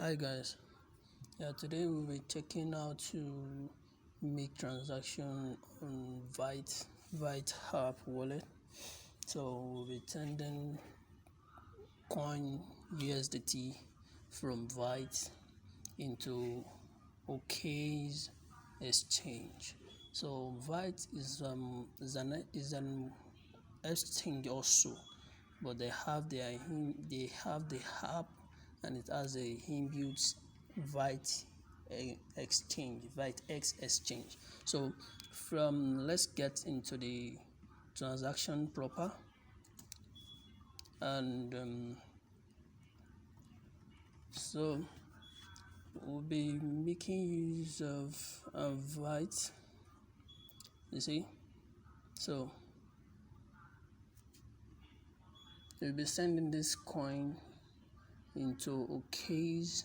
Hi guys, today we'll be checking how to make transaction on Vite app wallet. So we'll be sending coin USDT from Vite into Vite Exchange. So Vite is an exchange also, but they have the app, and it has a inbuilt Vite Vite X Exchange. So let's get into the transaction proper, and so we'll be making use of Vite. You see, so we'll be sending this coin into Okays.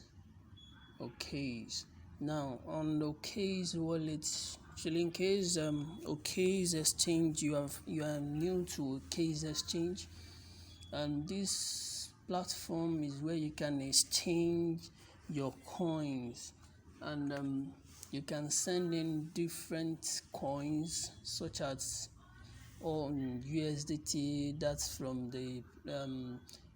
Now on the Okays wallet, actually in case Okays Exchange, you are new to Okays Exchange, and this platform is where you can exchange your coins, and you can send in different coins such as on USDT, that's from the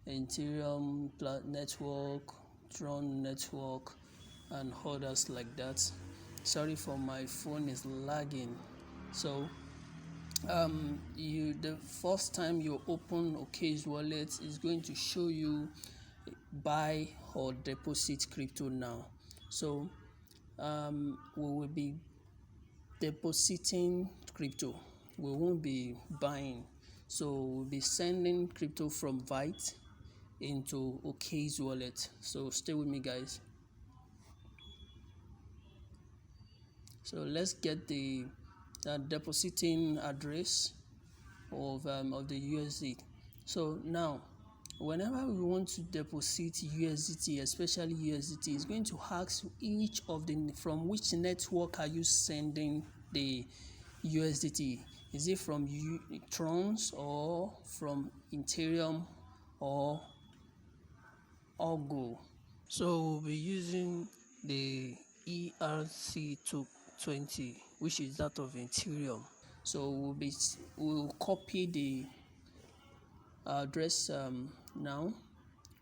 Ethereum network, Tron network, and others like that. Sorry for my phone is lagging. So the first time you open Okays wallet is going to show you buy or deposit crypto now. So we will be depositing crypto, we won't be buying. So we'll be sending crypto from Vite into Okays wallet. So stay with me guys. So let's get the depositing address of the USD. So now whenever we want to deposit USDT, especially USDT, is going to ask each of from which network are you sending the USDT. Is it from Trons or from Ethereum or Go? So we'll be using the ERC20, which is that of Ethereum. So we'll copy the address now.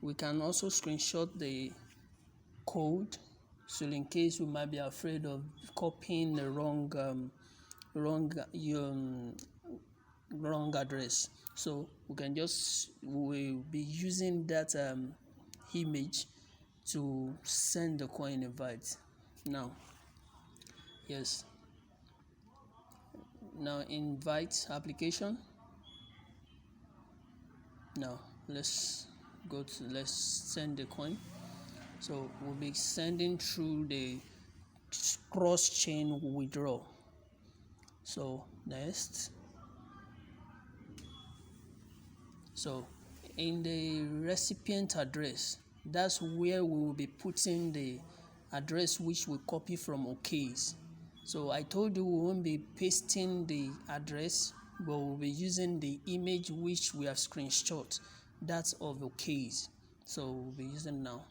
We can also screenshot the code, so in case we might be afraid of copying the wrong address. So we'll be using that image to send the coin invite. Now invite application. Now let's send the coin. So we'll be sending through the cross-chain withdrawal. So next, so in the recipient address, that's where we will be putting the address which we copy from Okays. So I told you we won't be pasting the address, but we'll be using the image which we have screenshot, that's of Okays. So we'll be using now.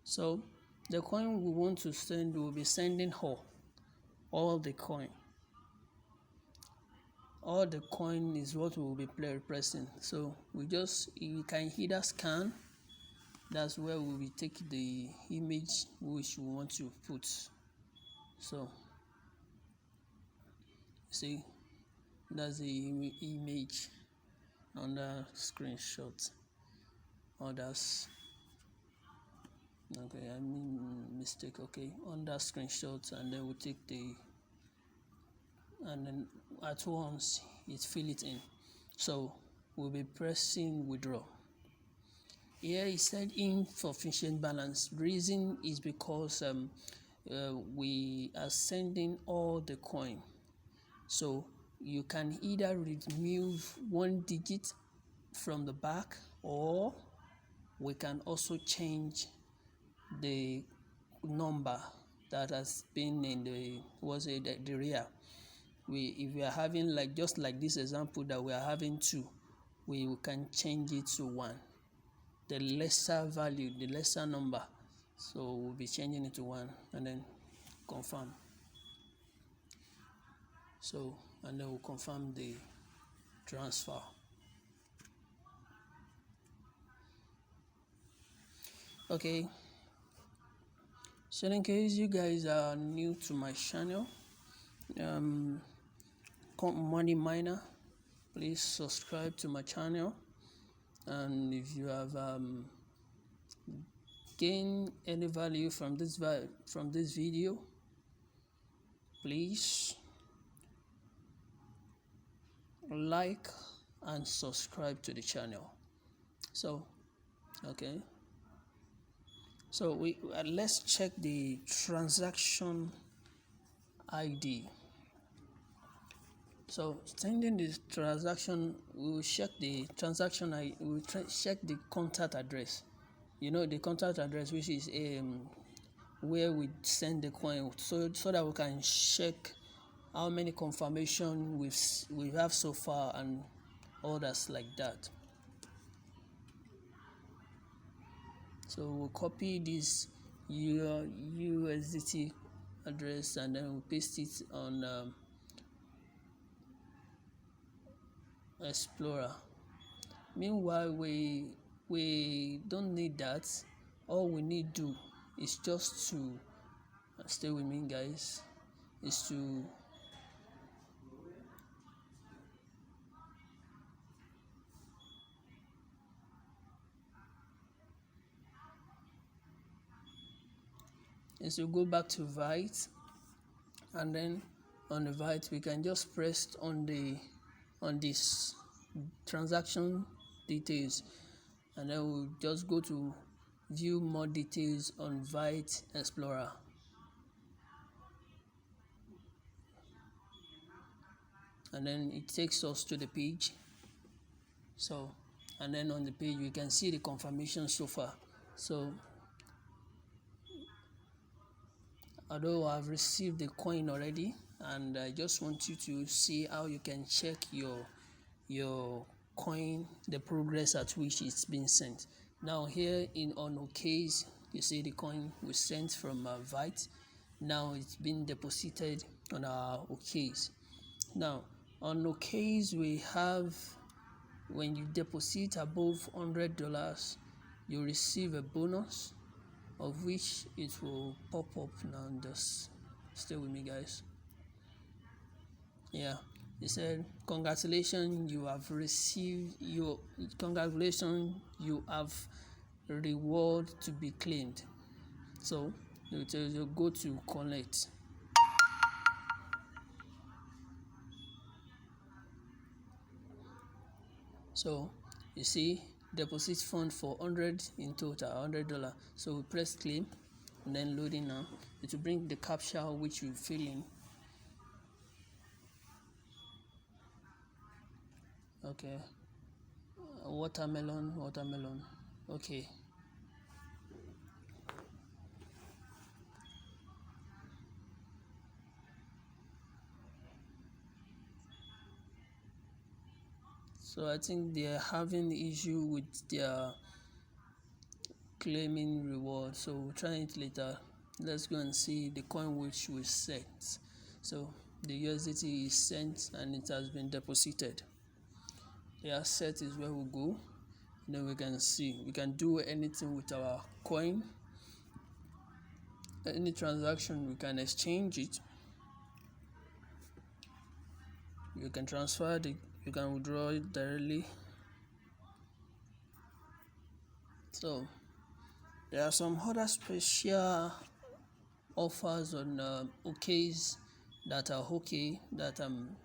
So the coin we want to send, we'll be sending all the coin. All the coin is what we will be pressing. So you can either scan, that's where we will take the image which we want to put. So see, that's the image on the screenshot. Others, okay, I mean mistake. Okay, on that screenshot, and then we take and then at once fill it in. So we'll be pressing withdraw. Here it said insufficient balance. Reason is because we are sending all the coin. So you can either remove one digit from the back, or we can also change the number that has been in the rear. if we are having like just like this example that we are having 2, we can change it to 1, the lesser value, the lesser number. So we'll be changing it to 1 and then confirm. So, and then we'll confirm the transfer. Okay, so in case you guys are new to my channel, Money Miner, please subscribe to my channel. And if you have gained any value from this video, please like and subscribe to the channel. So okay, so let's check the transaction ID. So sending this transaction, we will check the transaction ID, we will check the contact address. You know, the contact address, which is where we send the coin, so that we can check how many confirmation we have so far and others like that. So we'll copy this USDT address and then we'll paste it on Explorer. Meanwhile, we don't need that. All we need to do is just to stay with me, guys, is to go back to Vite, and then on the Vite we can just press on this transaction details, and then we'll just go to view more details on Vite Explorer. And then it takes us to the page. So, and then on the page we can see the confirmation so far. So although I've received the coin already, and I just want you to see how you can check your coin, the progress at which it's been sent. Now here on OKs, you see the coin was sent from Vite. Now it's been deposited on our OKs. Now on OKs we have, when you deposit above $100, you receive a bonus, of which it will pop up now. Just stay with me, guys. Yeah, it said congratulations, you have received you have reward to be claimed. So you go to collect. So you see deposit fund for 100 in total, $100. So we press claim and then loading now. It will bring the captcha which you fill in. Okay, watermelon. Okay, so I think they are having issue with their claiming reward, so we'll try it later. Let's go and see the coin which we sent. So the USDT is sent and it has been deposited. The asset is where we go. Then we can see, we can do anything with our coin. Any transaction, we can exchange it. You can transfer it, you can withdraw it directly. So there are some other special offers on OKs that are okay that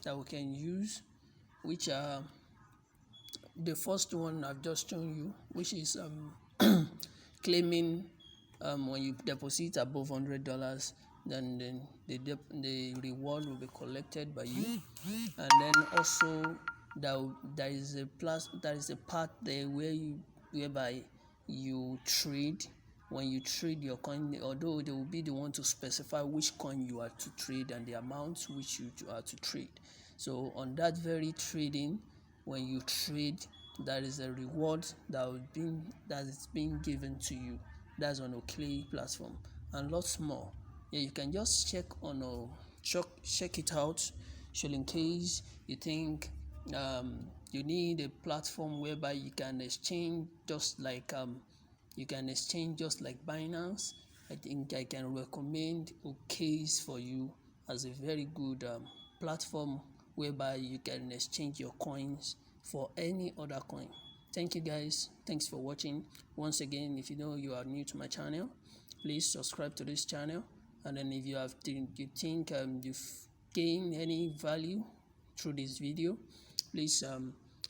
we can use, which are the first one I've just shown you, which is claiming when you deposit above $100, then the reward will be collected by you. And then also there is a part there whereby you trade when you trade your coin, although they will be the one to specify which coin you are to trade and the amount which you are to trade. So on that very trading, when you trade, there is a reward that is being given to you. That's on Oakley platform and lots more. Yeah, you can just check on check it out. So in case you think you need a platform whereby you can exchange just like Binance, I think I can recommend OKs for you as a very good platform whereby you can exchange your coins for any other coin. Thank you guys. Thanks for watching. Once again, if you know you are new to my channel, please subscribe to this channel. And then if you think you've gained any value through this video, please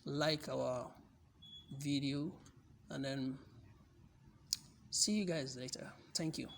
like our video, and then see you guys later. Thank you.